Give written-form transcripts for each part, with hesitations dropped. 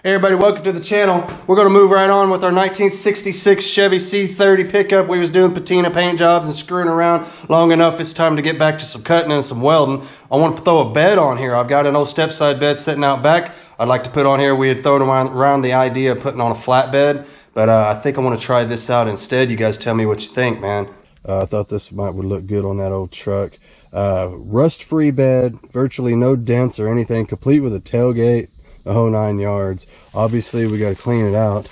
Hey everybody, welcome to the channel. We're going to move right on with our 1966 Chevy C30 pickup. We was doing patina paint jobs and screwing around long enough. It's time to get back to some cutting and some welding. I want to throw a bed on here. I've got an old step side bed sitting out back. I'd like to put on here. We had thrown around the idea of putting on a flatbed, but I think I want to try this out instead. You guys tell me what you think, man. I thought this would look good on that old truck. Rust-free bed, virtually no dents or anything, complete with a tailgate, the whole 9 yards. Obviously we got to clean it out,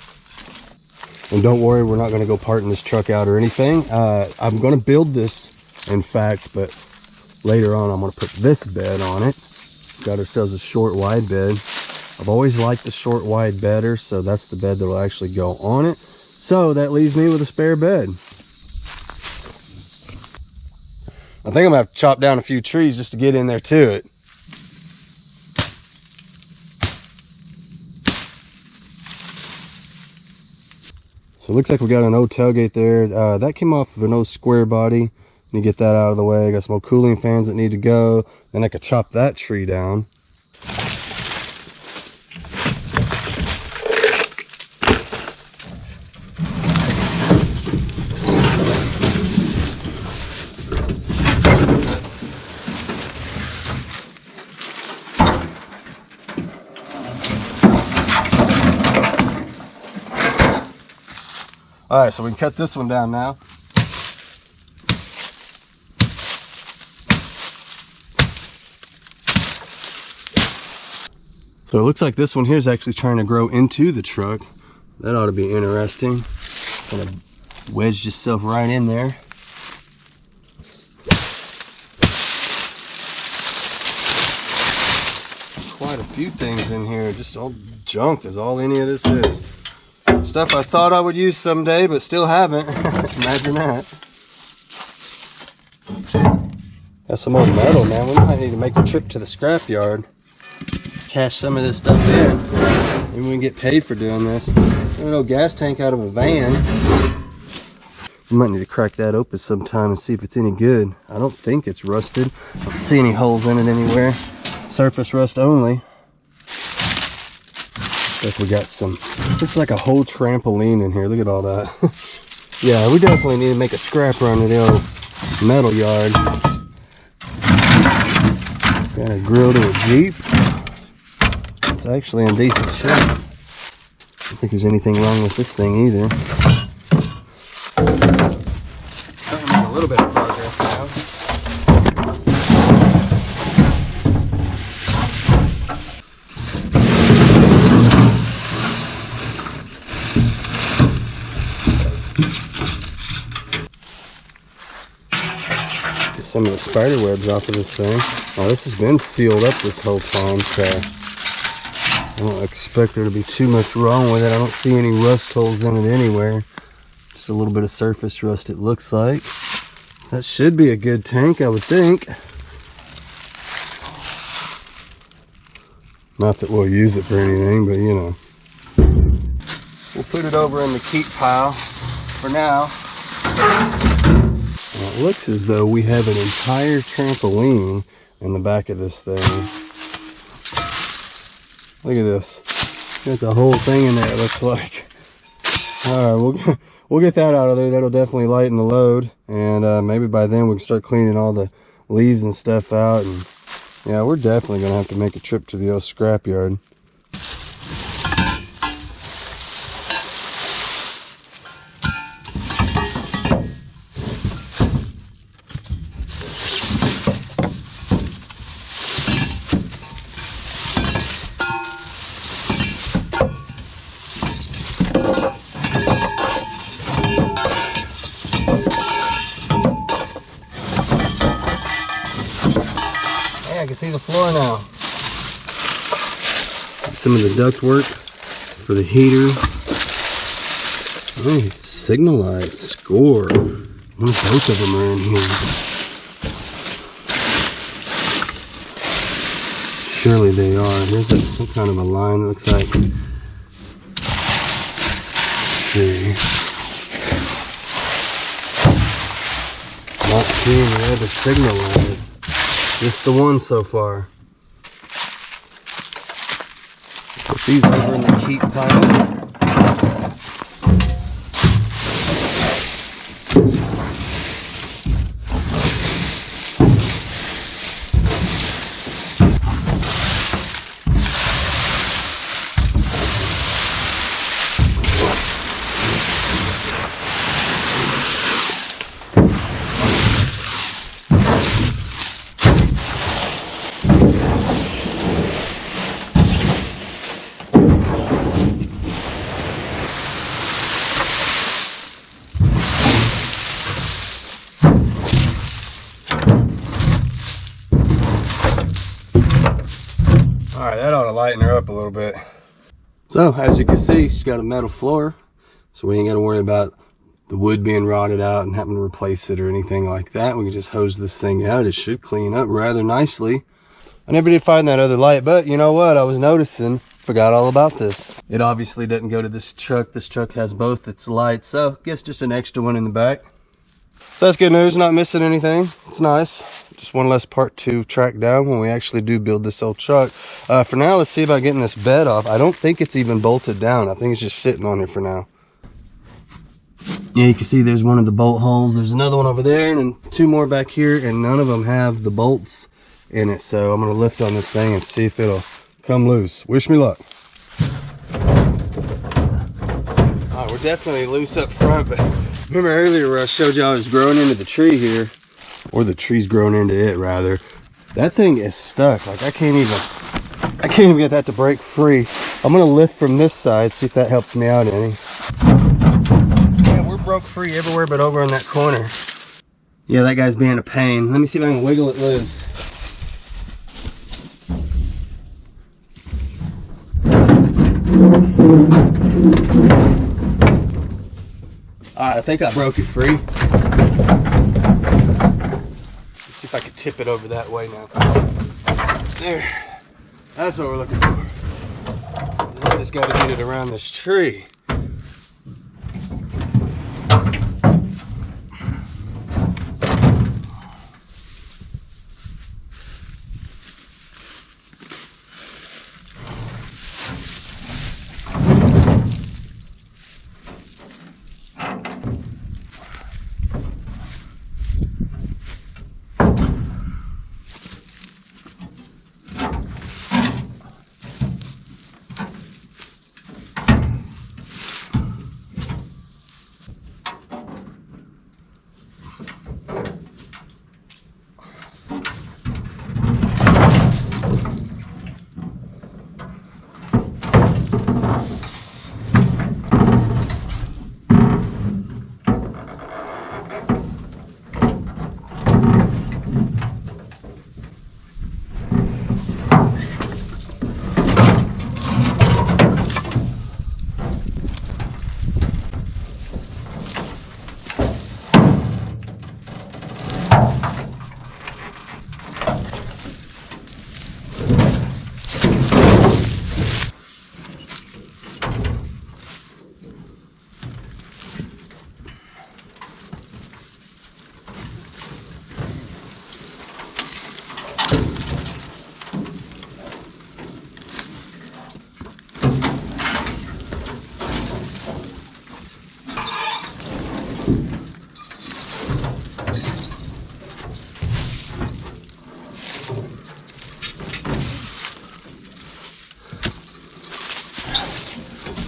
and don't worry, we're not going to go parting this truck out or anything. I'm going to build this, in fact, but later on I'm going to put this bed on it. Got ourselves a short wide bed. I've always liked the short wide better, so that's the bed that will actually go on it. So that leaves me with a spare bed. I think I'm gonna have to chop down a few trees just to get in there to it. So it looks like we got an old tailgate there. That came off of an old square body. Let me get that out of the way. Got some old cooling fans that need to go. Then I could chop that tree down. All right, so we can cut this one down now. So it looks like this one here is actually trying to grow into the truck. That ought to be interesting. Kind of wedged itself right in there. Quite a few things in here. Just all junk is all any of this is. Stuff I thought I would use someday, but still haven't. Imagine that. Got some old metal, man. We might need to make a trip to the scrap yard. Cash some of this stuff in. Maybe we can get paid for doing this. Got an old gas tank out of a van. We might need to crack that open sometime and see if it's any good. I don't think it's rusted. I don't see any holes in it anywhere. Surface rust only. Like we got some, this is like a whole trampoline in here. Look at all that. Yeah, we definitely need to make a scrap run to the old metal yard. Got a grill to a Jeep. It's actually in decent shape. I don't think there's anything wrong with this thing either. Starting to make a little bit of progress now. Some of the spider webs off of this thing. Now this has been sealed up this whole time, so I don't expect there to be too much wrong with it. I don't see any rust holes in it anywhere. Just a little bit of surface rust it looks like. That should be a good tank, I would think. Not that we'll use it for anything, but you know. We'll put it over in the keep pile for now. It looks as though we have an entire trampoline in the back of this thing. Look at this. Got the whole thing in there, it looks like. Alright, we'll get that out of there. That'll definitely lighten the load. And maybe by then we can start cleaning all the leaves and stuff out. And yeah, we're definitely going to have to make a trip to the old scrapyard. I can see the floor now. Some of the duct work for the heater. Hey, signal light, score. Both of them are in here. Surely they are. There's some kind of a line that looks like. Let's see. Not seeing the other signal light. Just the one so far. these over in the keep pile. Alright, that ought to lighten her up a little bit. So, as you can see, she's got a metal floor, so we ain't got to worry about the wood being rotted out and having to replace it or anything like that. We can just hose this thing out. It should clean up rather nicely. I never did find that other light, but you know what? I was noticing, forgot all about this. It obviously doesn't go to this truck. This truck has both its lights, so I guess just an extra one in the back. So that's good news, not missing anything. It's nice. Just one less part to track down when we actually do build this old truck. For now, let's see about getting this bed off. I don't think it's even bolted down. I think it's just sitting on here for now. Yeah, you can see there's one of the bolt holes. There's another one over there and then two more back here, and none of them have the bolts in it. So I'm gonna lift on this thing and see if it'll come loose. Wish me luck. All right, we're definitely loose up front, but remember earlier where I showed y'all it was growing into the tree here, or the tree's growing into it rather. That thing is stuck. Like I can't even get that to break free. I'm gonna lift from this side, see if that helps me out any. Yeah, we're broke free everywhere but over in that corner. Yeah, that guy's being a pain. Let me see if I can wiggle it loose. Alright, I think I broke it free. Let's see if I can tip it over that way now. There. That's what we're looking for. Now I just got to get it around this tree.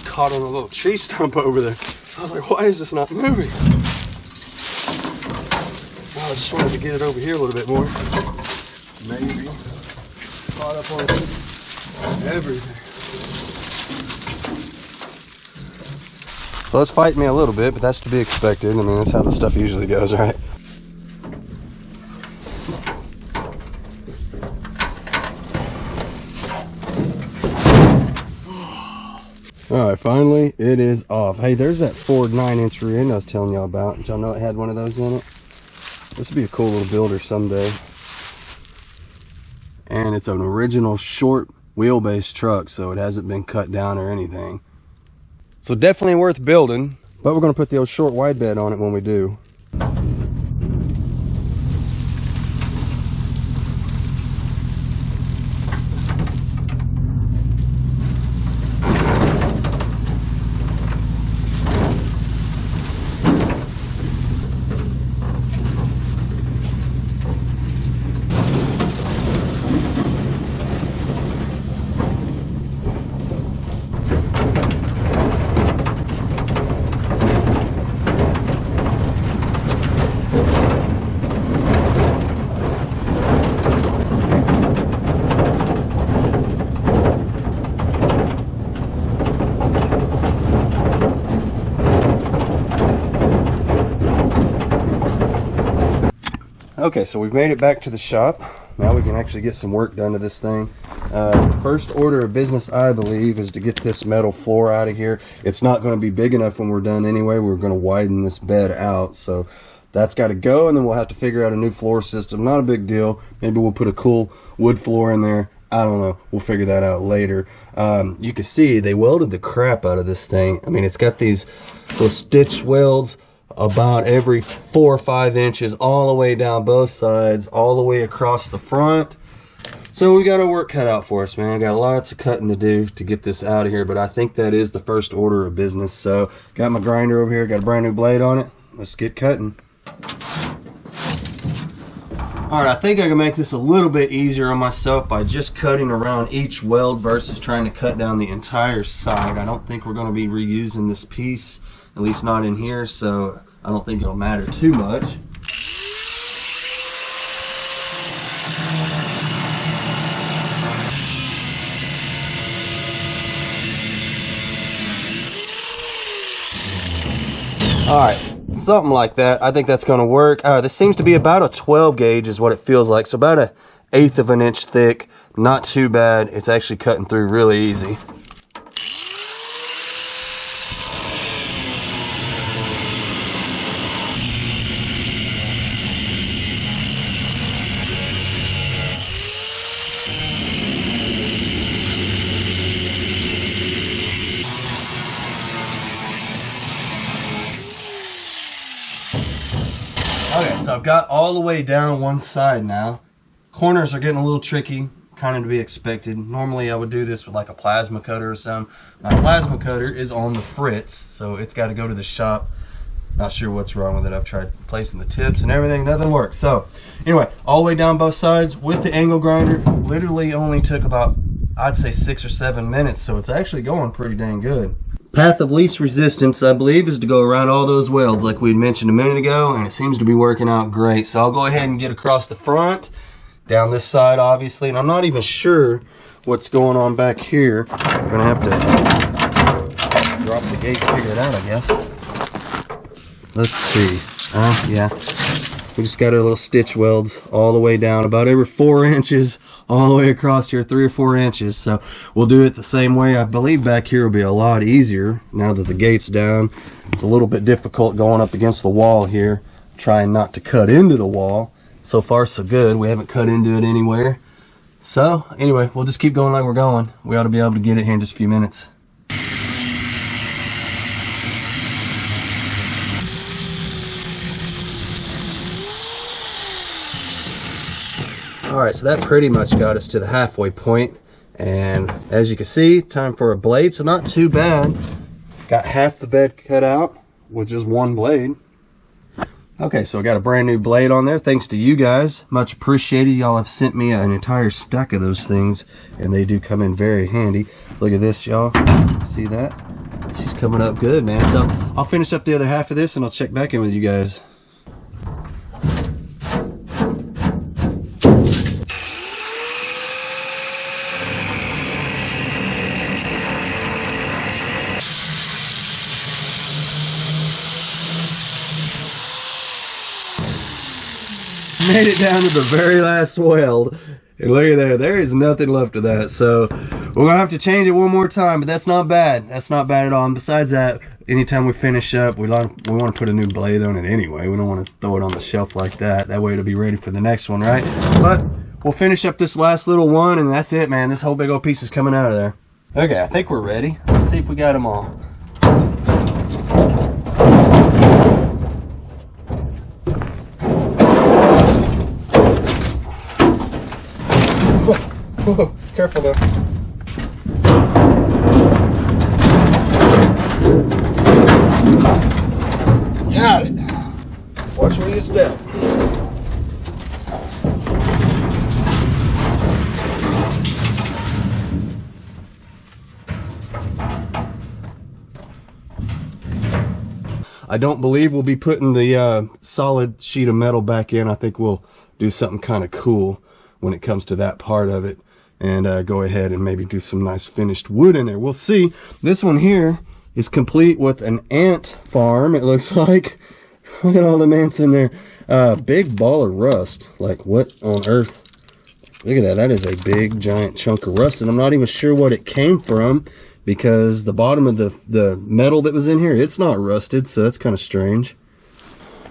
Caught on a little tree stump over there. I was like, why is this not moving? Well, I just wanted to get it over here a little bit more. Maybe. Caught up on everything. So it's fighting me a little bit, but that's to be expected. I mean, that's how the stuff usually goes, right? All right, finally it is off. Hey, there's that Ford 9-inch rear end I was telling y'all about. Did y'all know it had one of those in it? This would be a cool little builder someday. And it's an original short wheelbase truck, so it hasn't been cut down or anything. So definitely worth building, but we're gonna put the old short wide bed on it when we do. Okay, so we've made it back to the shop. Now we can actually get some work done to this thing. The first order of business, I believe, is to get this metal floor out of here. It's not going to be big enough when we're done anyway. We're going to widen this bed out, so that's got to go, and then we'll have to figure out a new floor system. Not a big deal. Maybe we'll put a cool wood floor in there. I don't know. We'll figure that out later. You can see they welded the crap out of this thing. I mean, it's got these little stitch welds about every 4 or 5 inches all the way down both sides, all the way across the front. So we got our work cut out for us, man. Got lots of cutting to do to get this out of here, but I think that is the first order of business. So got my grinder over here, got a brand new blade on it. Let's get cutting. All right, I think I can make this a little bit easier on myself by just cutting around each weld versus trying to cut down the entire side. I don't think we're going to be reusing this piece, at least not in here, so I don't think it'll matter too much. All right, something like that. I think that's going to work. This seems to be about a 12 gauge is what it feels like, so about 1/8 of an inch thick. Not too bad. It's actually cutting through really easy. Okay, so I've got all the way down one side now. Corners are getting a little tricky, kind of to be expected. Normally I would do this with like a plasma cutter or something. My plasma cutter is on the fritz, so it's got to go to the shop. Not sure what's wrong with it. I've tried placing the tips and everything, nothing works. So anyway, all the way down both sides with the angle grinder. Literally only took about, I'd say 6 or 7 minutes, so it's actually going pretty dang good. Path of least resistance, I believe, is to go around all those welds like we had mentioned a minute ago, and it seems to be working out great. So I'll go ahead and get across the front, down this side obviously, and I'm not even sure what's going on back here. I'm gonna have to drop the gate to figure it out, I guess. Let's see. Yeah. We just got our little stitch welds all the way down, about every 4 inches, all the way across here, 3 or 4 inches. So we'll do it the same way. I believe back here will be a lot easier now that the gate's down. It's a little bit difficult going up against the wall here, trying not to cut into the wall. So far, so good. We haven't cut into it anywhere. So anyway, we'll just keep going like we're going. We ought to be able to get it here in just a few minutes. Alright, so that pretty much got us to the halfway point, and as you can see, time for a blade, so not too bad. Got half the bed cut out with just one blade. Okay, so I got a brand new blade on there, thanks to you guys. Much appreciated. Y'all have sent me an entire stack of those things, and they do come in very handy. Look at this, y'all. See that? She's coming up good, man. So I'll finish up the other half of this, and I'll check back in with you guys. Made it down to the very last weld, and look at that, there is nothing left of that. So we're gonna have to change it one more time, but that's not bad. That's not bad at all. And besides that, anytime we finish up, we want to put a new blade on it anyway. We don't want to throw it on the shelf like that. That way it'll be ready for the next one, right? But we'll finish up this last little one, and that's it, man. This whole big old piece is coming out of there. Okay, I think we're ready. Let's see if we got them all. Whoa, careful though. Got it. Watch where you step. I don't believe we'll be putting the solid sheet of metal back in. I think we'll do something kind of cool when it comes to that part of it, and go ahead and maybe do some nice finished wood in there. We'll see. This one here is complete with an ant farm, it looks like. Look at all the ants in there. Big ball of rust. Like, what on earth? Look at that. That is a big, giant chunk of rust. And I'm not even sure what it came from, because the bottom of the metal that was in here, it's not rusted. So that's kind of strange.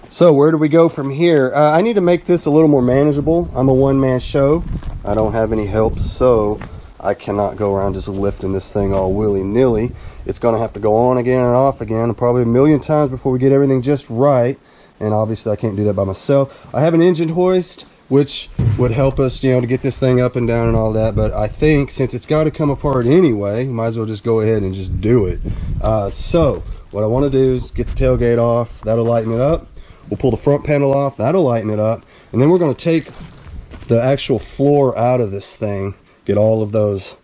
So where do we go from here? I need to make this a little more manageable. I'm a one-man show. I don't have any help, so I cannot go around just lifting this thing all willy-nilly. It's going to have to go on again and off again probably a million times before we get everything just right. And obviously I can't do that by myself. I have an engine hoist, which would help us, you know, to get this thing up and down and all that. But I think since it's got to come apart anyway, might as well just go ahead and just do it. So what I want to do is get the tailgate off. That'll lighten it up. We'll pull the front panel off. That'll lighten it up. And then we're going to take the actual floor out of this thing. Get all of those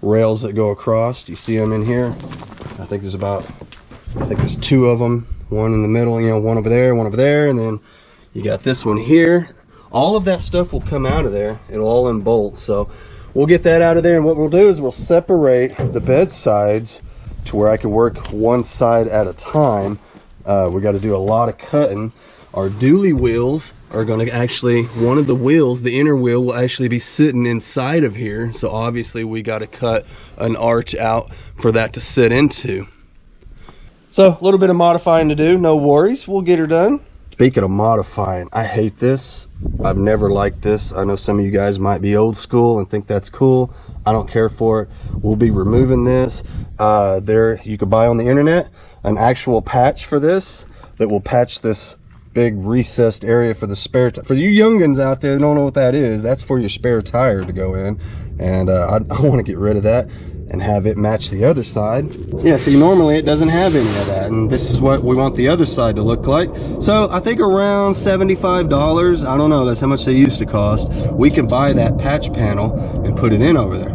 rails that go across. Do you see them in here? I think there's two of them. One in the middle, you know, one over there, and then you got this one here. All of that stuff will come out of there. It'll all unbolt. So we'll get that out of there, and what we'll do is we'll separate the bed sides to where I can work one side at a time. We got to do a lot of cutting. Our dually wheels are going to actually, one of the wheels, the inner wheel, will actually be sitting inside of here. So obviously we got to cut an arch out for that to sit into. So a little bit of modifying to do, no worries, we'll get her done. Speaking of modifying, I hate this. I've never liked this. I know some of you guys might be old school and think that's cool. I don't care for it. We'll be removing this. You could buy on the internet an actual patch for this that will patch this big recessed area for the spare tire. For you youngins out there that don't know what that is, that's for your spare tire to go in. And I want to get rid of that and have it match the other side. Yeah, see, normally it doesn't have any of that, and this is what we want the other side to look like. So I think around $75, I don't know, that's how much they used to cost. We can buy that patch panel and put it in over there.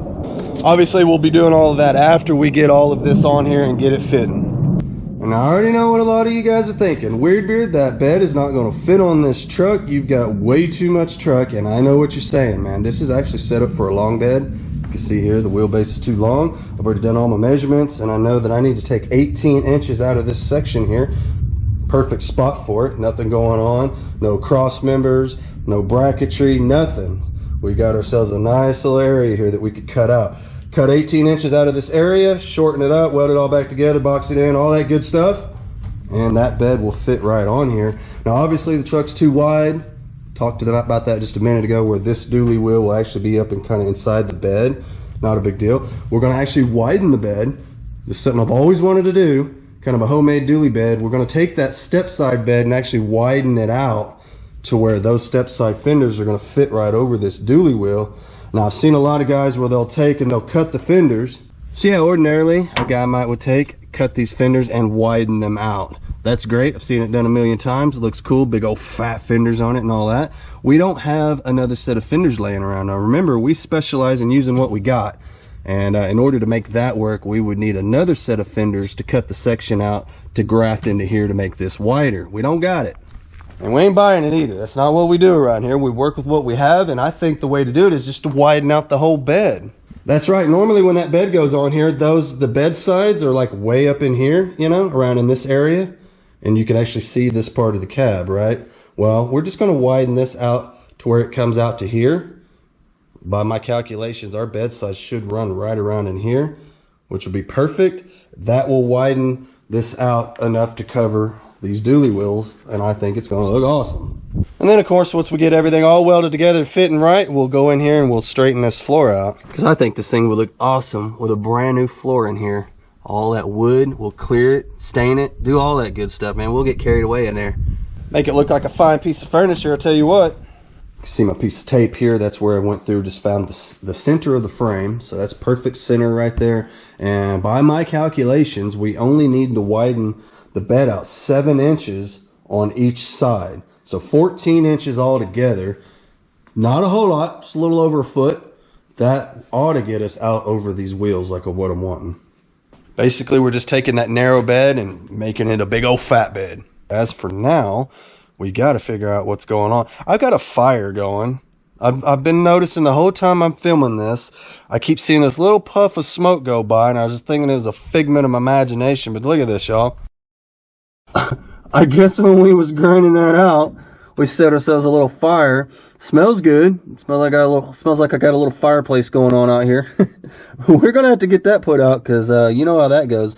Obviously we'll be doing all of that after we get all of this on here and get it fitting. And I already know what a lot of you guys are thinking. Weirdbeard, that bed is not going to fit on this truck. You've got way too much truck, and I know what you're saying, man. This is actually set up for a long bed. You can see here the wheelbase is too long. I've already done all my measurements, and I know that I need to take 18 inches out of this section here. Perfect spot for it. Nothing going on. No cross members, no bracketry, nothing. We got ourselves a nice little area here that we could cut out. Cut 18 inches out of this area, shorten it up, weld it all back together, box it in, all that good stuff. And that bed will fit right on here. Now obviously the truck's too wide. Talked to them about that just a minute ago, where this dually wheel will actually be up and kind of inside the bed. Not a big deal. We're going to actually widen the bed. This is something I've always wanted to do, kind of a homemade dually bed. We're going to take that step side bed and actually widen it out to where those step side fenders are going to fit right over this dually wheel. Now I've seen a lot of guys where they'll take and they'll cut the fenders. See how ordinarily a guy would cut these fenders and widen them out. That's great. I've seen it done a million times. It looks cool. Big old fat fenders on it and all that. We don't have another set of fenders laying around. Now remember, we specialize in using what we got. And in order to make that work, we would need another set of fenders to cut the section out to graft into here to make this wider. We don't got it. And we ain't buying it either. That's not what we do around here. We work with what we have, and I think the way to do it is just to widen out the whole bed. That's right. Normally when that bed goes on here, the bed sides are like way up in here, you know, around in this area. And you can actually see this part of the cab, right? Well, we're just going to widen this out to where it comes out to here. By my calculations, our bed size should run right around in here, which will be perfect. That will widen this out enough to cover these dually wheels, and I think it's going to look awesome. And then, of course, once we get everything all welded together, fitting right, we'll go in here and we'll straighten this floor out. Because I think this thing would look awesome with a brand new floor in here. All that wood, we'll clear it, stain it, do all that good stuff, man. We'll get carried away in there. Make it look like a fine piece of furniture, I'll tell you what. You can see my piece of tape here. That's where I went through, just found the center of the frame. So that's perfect center right there. And by my calculations, we only need to widen the bed out 7 inches on each side. So 14 inches altogether. Not a whole lot, just a little over a foot. That ought to get us out over these wheels like what I'm wanting. Basically, we're just taking that narrow bed and making it a big old fat bed. As for now, we got to figure out what's going on. I've got a fire going. I've been noticing the whole time I'm filming this, I keep seeing this little puff of smoke go by, and I was just thinking it was a figment of my imagination. But look at this, y'all. I guess when we was grinding that out, we set ourselves a little fire. Smells good. It smells like I got a little fireplace going on out here. We're gonna have to get that put out because you know how that goes.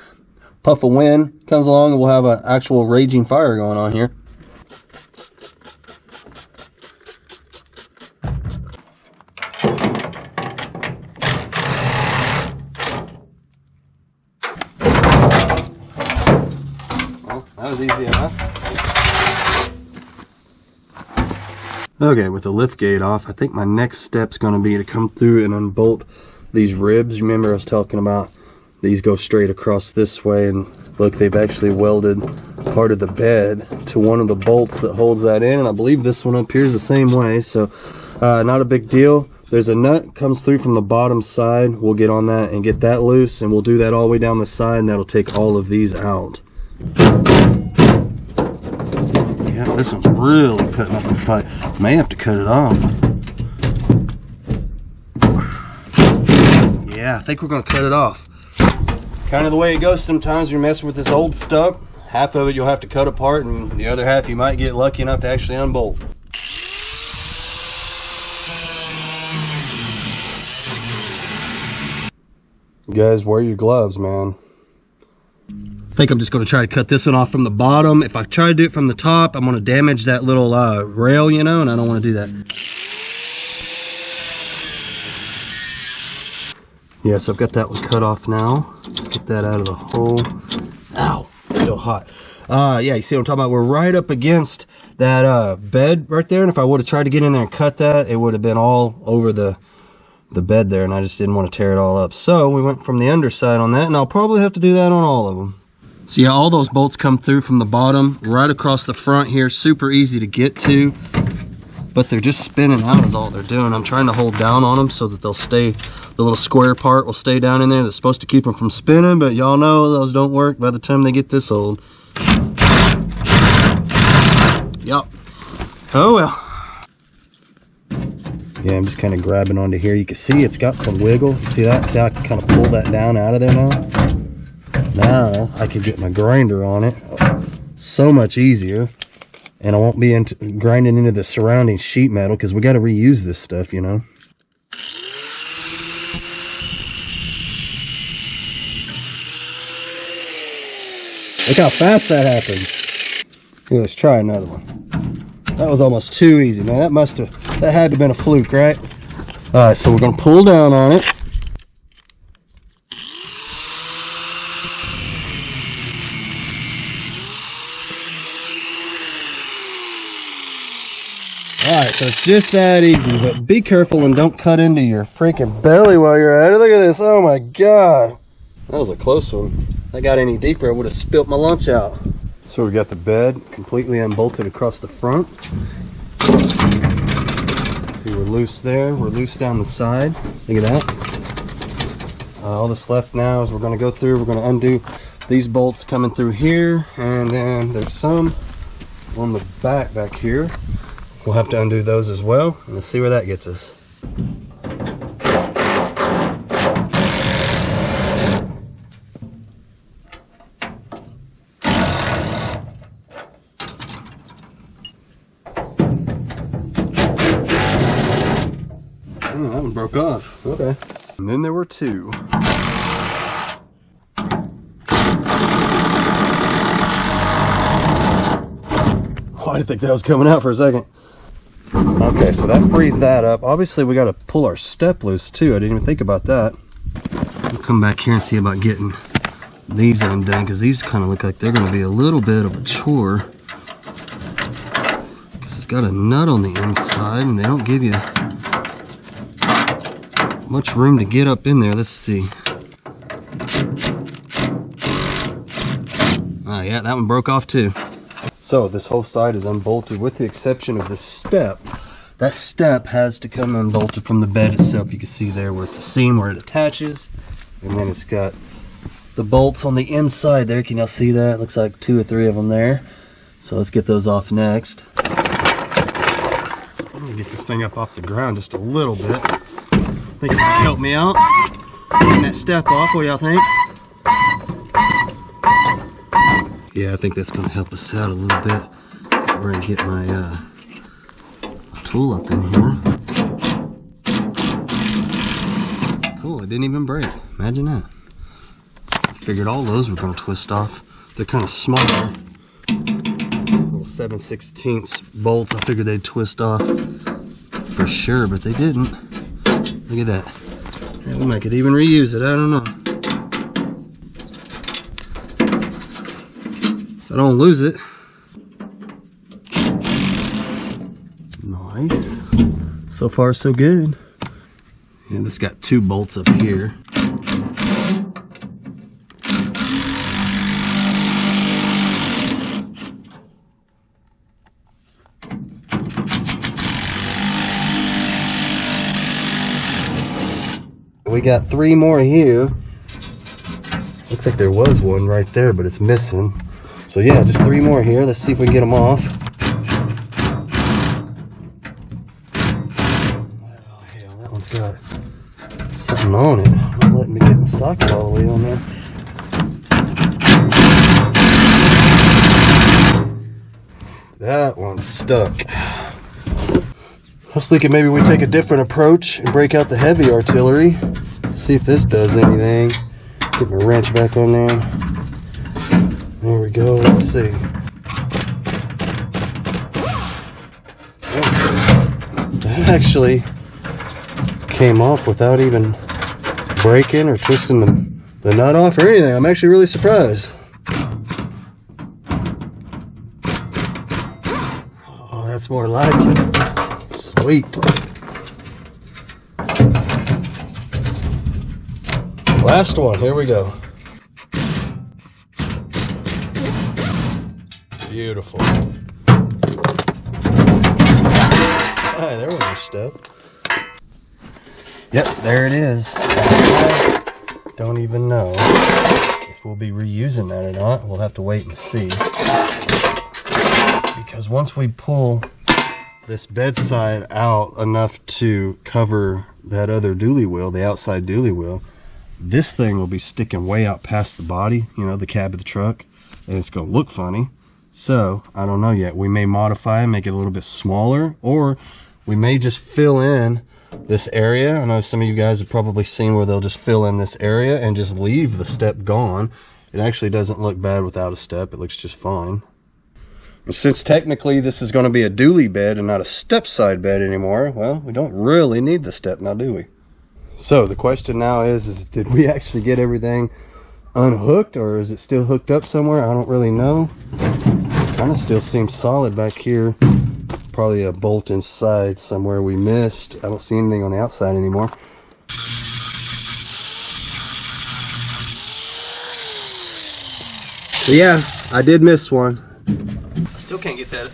Puff of wind comes along and we'll have an actual raging fire going on here. Well, that was easy enough. Okay, with the lift gate off, I think my next step's going to be to come through and unbolt these ribs. Remember I was talking about these go straight across this way, and look, they've actually welded part of the bed to one of the bolts that holds that in, and I believe this one up here is the same way, so not a big deal. There's a nut comes through from the bottom side. We'll get on that and get that loose, and we'll do that all the way down the side, and that'll take all of these out. Yeah, this one's really putting up a fight. May have to cut it off. Yeah, I think we're going to cut it off. Kind of the way it goes sometimes. You're messing with this old stuff. Half of it you'll have to cut apart, and the other half you might get lucky enough to actually unbolt. You guys, wear your gloves, man. I think I'm just going to try to cut this one off from the bottom. If I try to do it from the top, I'm going to damage that little rail, you know, and I don't want to do that. Yeah, so I've got that one cut off now. Let's get that out of the hole. Ow, it's still hot. Yeah, you see what I'm talking about? We're right up against that bed right there, and if I would have tried to get in there and cut that, it would have been all over the bed there, and I just didn't want to tear it all up. So we went from the underside on that, and I'll probably have to do that on all of them. So yeah, all those bolts come through from the bottom right across the front here. Super easy to get to, but they're just spinning out is all they're doing. I'm trying to hold down on them so that they'll stay, the little square part will stay down in there. That's supposed to keep them from spinning, but y'all know those don't work by the time they get this old. Yup. Oh well. Yeah, I'm just kind of grabbing onto here. You can see it's got some wiggle. See that? See how I can kind of pull that down out of there now? Now I can get my grinder on it. So much easier. And I won't be grinding into the surrounding sheet metal because we got to reuse this stuff, you know. Look how fast that happens. Here, let's try another one. That was almost too easy, man. That had to have been a fluke, right? All right, so we're gonna pull down on it. All right, so it's just that easy, but be careful and don't cut into your freaking belly while you're at it. Look at this, oh my God. That was a close one. If I got any deeper, I would have spilt my lunch out. So we got the bed completely unbolted across the front. See, we're loose there. We're loose down the side. Look at that. All that's left now is we're going to go through. We're going to undo these bolts coming through here, and then there's some on the back here. We'll have to undo those as well, and let's see where that gets us. Oh, that one broke off. Okay. And then there were two. Oh, I didn't think that was coming out for a second. Okay, so that frees that up. Obviously, we got to pull our step loose too. I didn't even think about that. We'll come back here and see about getting these undone, because these kind of look like they're going to be a little bit of a chore. Because it's got a nut on the inside, and they don't give you much room to get up in there. Let's see. Oh yeah, that one broke off too. So this whole side is unbolted with the exception of the step. That step has to come unbolted from the bed itself. You can see there where it's a seam where it attaches, and then it's got the bolts on the inside there. Can y'all see that? Looks like 2 or 3 of them there. So let's get those off next. I'm gonna get this thing up off the ground just a little bit. I think it might help me out getting that step off. What do y'all think? Yeah, I think that's going to help us out a little bit. We're going to get my tool up in here. Cool, it didn't even break. Imagine that. I figured all those were going to twist off. They're kind of smaller. Little 7/16 bolts. I figured they'd twist off for sure, but they didn't. Look at that. Yeah, we might could even reuse it. I don't know. If I don't lose it. Nice. So far, so good. And this got 2 bolts up here. We got 3 more here. Looks like there was one right there, but it's missing. So yeah, just 3 more here. Let's see if we can get them off. Oh hell, that one's got something on it. Not letting me get my socket all the way on there. That one's stuck. I was thinking maybe we take a different approach and break out the heavy artillery. See if this does anything. Get my wrench back on there. There we go. Let's see. That actually came off without even breaking or twisting the nut off or anything. I'm actually really surprised. Oh, that's more like it. Sweet. Last one. Here we go. Beautiful. Hi, there was your step. Yep, there it is. I don't even know if we'll be reusing that or not. We'll have to wait and see. Because once we pull this bedside out enough to cover that other dually wheel, the outside dually wheel, this thing will be sticking way out past the body, you know, the cab of the truck, and it's going to look funny. So, I don't know yet. We may modify and make it a little bit smaller, or we may just fill in this area. I know some of you guys have probably seen where they'll just fill in this area and just leave the step gone. It actually doesn't look bad without a step. It looks just fine. But since technically this is going to be a dually bed and not a step side bed anymore, well, we don't really need the step now, do we? So the question now is did we actually get everything unhooked, or is it still hooked up somewhere? I don't really know. Kind of still seems solid back here. Probably a bolt inside somewhere we missed. I don't see anything on the outside anymore. So yeah, I did miss one. I still can't get that.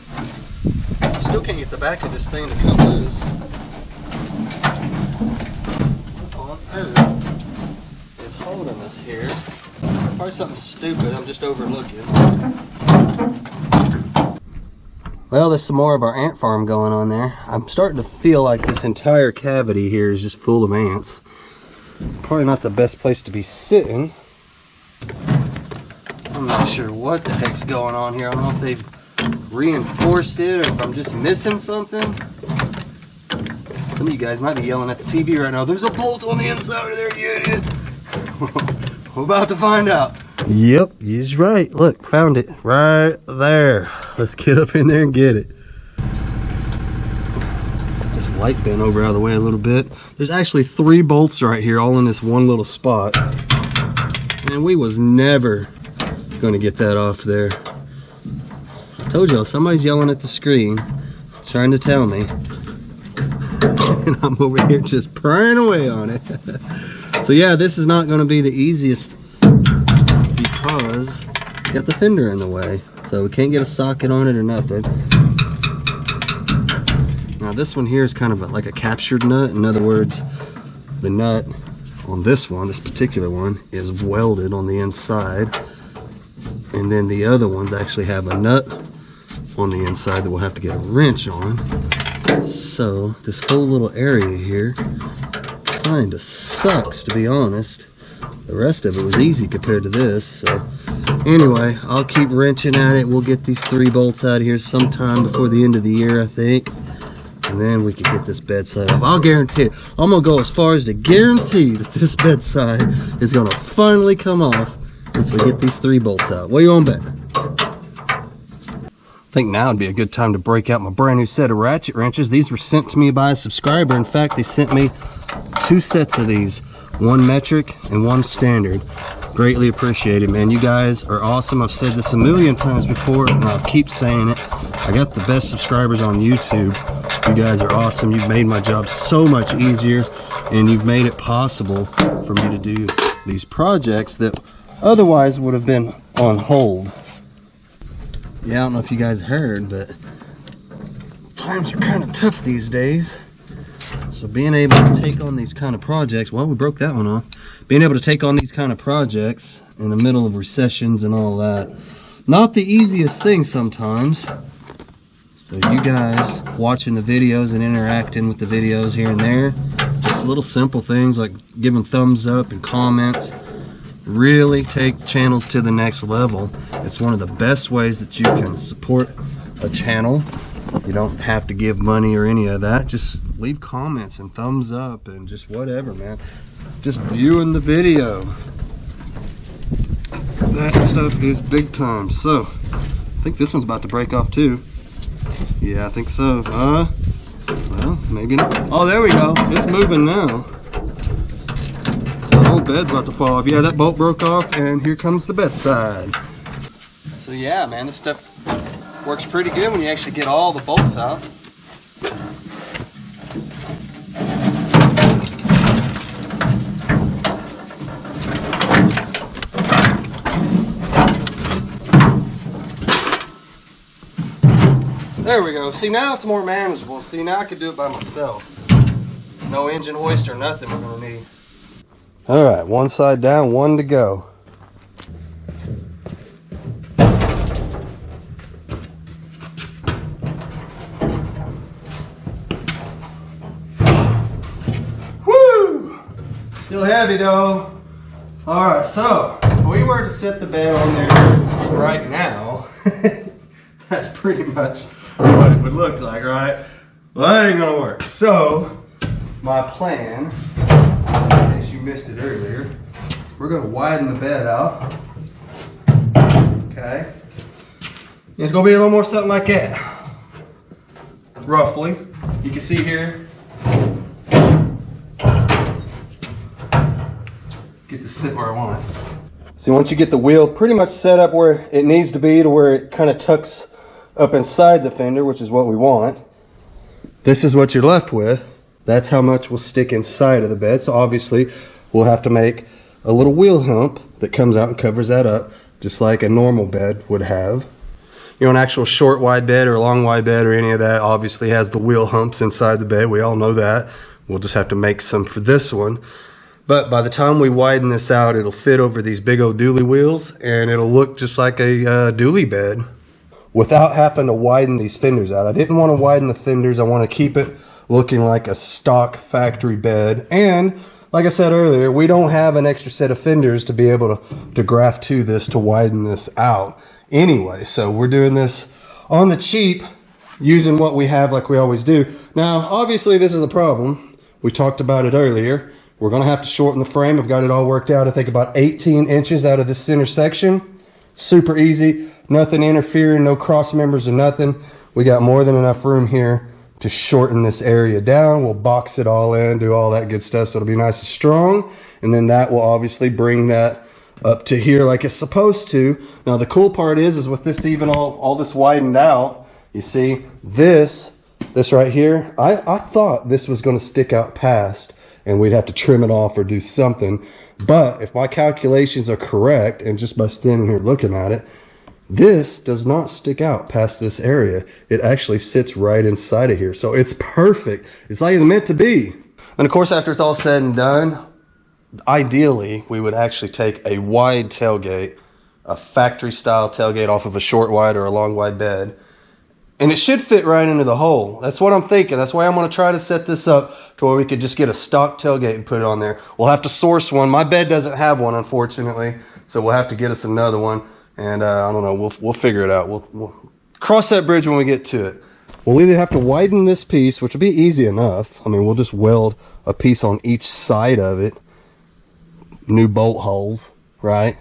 I still can't get the back of this thing to come loose. What on earth is holding us here? Probably something stupid I'm just overlooking. Well, there's some more of our ant farm going on there. I'm starting to feel like this entire cavity here is just full of ants. Probably not the best place to be sitting. I'm not sure what the heck's going on here. I don't know if they've reinforced it or if I'm just missing something. Some of you guys might be yelling at the TV right now. There's a bolt on the inside of there, you idiot. We're about to find out. Yep, he's right. Look, found it right there. Let's get up in there and get it. This light bent over out of the way a little bit. There's actually 3 bolts right here, all in this one little spot. And we was never gonna get that off there. I told y'all, somebody's yelling at the screen, trying to tell me. And I'm over here just prying away on it. So yeah, this is not gonna be the easiest because we got the fender in the way. So we can't get a socket on it or nothing. Now this one here is kind of like a captured nut. In other words, the nut on this one, this particular one, is welded on the inside. And then the other ones actually have a nut on the inside that we'll have to get a wrench on. So this whole little area here kind of sucks, to be honest. The rest of it was easy compared to this. So anyway, I'll keep wrenching at it. We'll get these 3 bolts out of here sometime before the end of the year, I think. And then we can get this bedside off. I'll guarantee it. I'm going to go as far as to guarantee that this bedside is going to finally come off once we get these 3 bolts out. What do you want to bet? I think now would be a good time to break out my brand new set of ratchet wrenches. These were sent to me by a subscriber. In fact, they sent me 2 sets of these. 1 metric and 1 standard. Greatly appreciated, man. You guys are awesome. I've said this a million times before, and I'll keep saying it. I got the best subscribers on YouTube. You guys are awesome. You've made my job so much easier, and you've made it possible for me to do these projects that otherwise would have been on hold. Yeah, I don't know if you guys heard, but times are kind of tough these days. So being able to take on these kind of projects, well, we broke that one off. Being able to take on these kind of projects in the middle of recessions and all that, not the easiest thing sometimes. So you guys watching the videos and interacting with the videos here and there, just little simple things like giving thumbs up and comments, really take channels to the next level. It's one of the best ways that you can support a channel. You don't have to give money or any of that. Just leave comments and thumbs up and just whatever, man. Just viewing the video. That stuff is big time. So, I think this one's about to break off too. Yeah, I think so. Well, maybe not. Oh, there we go. It's moving now. The whole bed's about to fall off. Yeah, that bolt broke off, and here comes the bedside. So yeah, man, this stuff works pretty good when you actually get all the bolts out. There we go. See, now it's more manageable. See, now I can do it by myself. No engine hoist or nothing we're going to need. All right, one side down, 1 to go. Woo! Still heavy though. All right, so if we were to set the bed on there right now, that's pretty much what it would look like, right? Well, that ain't gonna work. So, my plan, in case you missed it earlier, we're gonna widen the bed out. Okay? It's gonna be a little more something like that. Roughly. You can see here. Get this sit where I want it. See, once you get the wheel pretty much set up where it needs to be, to where it kind of tucks up inside the fender, which is what we want, this is what you're left with. That's how much will stick inside of the bed. So obviously we'll have to make a little wheel hump that comes out and covers that up, just like a normal bed would have. You know, an actual short wide bed or a long wide bed or any of that obviously has the wheel humps inside the bed. We all know that. We'll just have to make some for this one. But by the time we widen this out, it'll fit over these big old dually wheels, and it'll look just like a dually bed without having to widen these fenders out. I didn't want to widen the fenders. I want to keep it looking like a stock factory bed. And like I said earlier, we don't have an extra set of fenders to be able to graft to this to widen this out anyway. So we're doing this on the cheap using what we have like we always do. Now, obviously this is a problem. We talked about it earlier. We're going to have to shorten the frame. I've got it all worked out. I think about 18 inches out of this center section. Super easy. Nothing interfering, no cross members or nothing. We got more than enough room here to shorten this area down. We'll box it all in, do all that good stuff, so it'll be nice and strong. And then that will obviously bring that up to here like it's supposed to. Now the cool part is with this even all this widened out, you see this right here, I thought this was going to stick out past and we'd have to trim it off or do something. But if my calculations are correct, and just by standing here looking at it, this does not stick out past this area. It actually sits right inside of here. So it's perfect. It's like it's meant to be. And of course, after it's all said and done, ideally, we would actually take a wide tailgate, a factory style tailgate off of a short wide or a long wide bed, And it should fit right into the hole. That's what I'm thinking. That's why I'm going to try to set this up to where we could just get a stock tailgate and put it on there. We'll have to source one. My bed doesn't have one, unfortunately, so we'll have to get us another one. And I don't know. We'll figure it out. We'll cross that bridge when we get to it. We'll either have to widen this piece, which will be easy enough. I mean, we'll just weld a piece on each side of it. New bolt holes, right?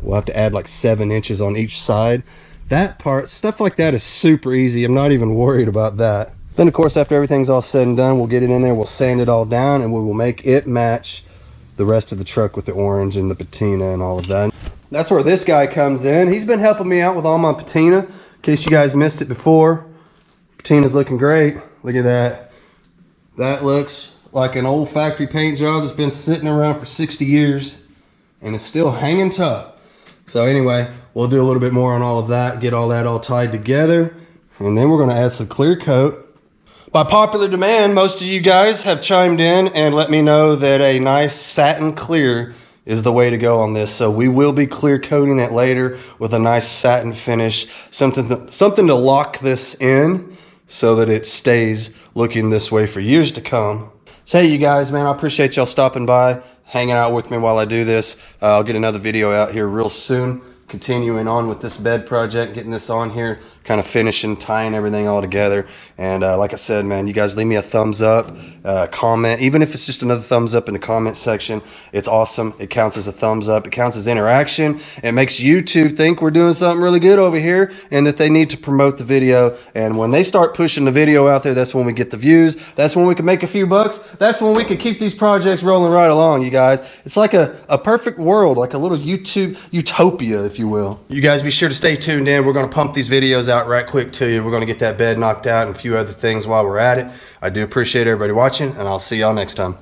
We'll have to add like 7 inches on each side. That part, stuff like that is super easy. I'm not even worried about that. Then of course, after everything's all said and done, we'll get it in there, we'll sand it all down, and we will make it match the rest of the truck with the orange and the patina and all of that. That's where this guy comes in. He's been helping me out with all my patina. In case you guys missed it before, patina's looking great. Look at that. That looks like an old factory paint job that's been sitting around for 60 years and it's still hanging tough. So anyway, we'll do a little bit more on all of that, get all that all tied together, and then we're going to add some clear coat. By popular demand, most of you guys have chimed in and let me know that a nice satin clear is the way to go on this. So we will be clear coating it later with a nice satin finish, something to lock this in so that it stays looking this way for years to come. So hey, you guys, man, I appreciate y'all stopping by, hanging out with me while I do this. I'll get another video out here real soon, continuing on with this bed project, getting this on here, kind of finishing, tying everything all together. And like I said, man, you guys leave me a thumbs up, comment, even if it's just another thumbs up in the comment section. It's awesome. It counts as a thumbs up. It counts as interaction. It makes YouTube think we're doing something really good over here and that they need to promote the video. And when they start pushing the video out there, that's when we get the views. That's when we can make a few bucks. That's when we can keep these projects rolling right along, you guys. It's like a perfect world, like a little YouTube utopia, if you will. You guys be sure to stay tuned in. We're going to pump these videos out right quick to you. We're going to get that bed knocked out and a few other things while we're at it. I do appreciate everybody watching, and I'll see y'all next time.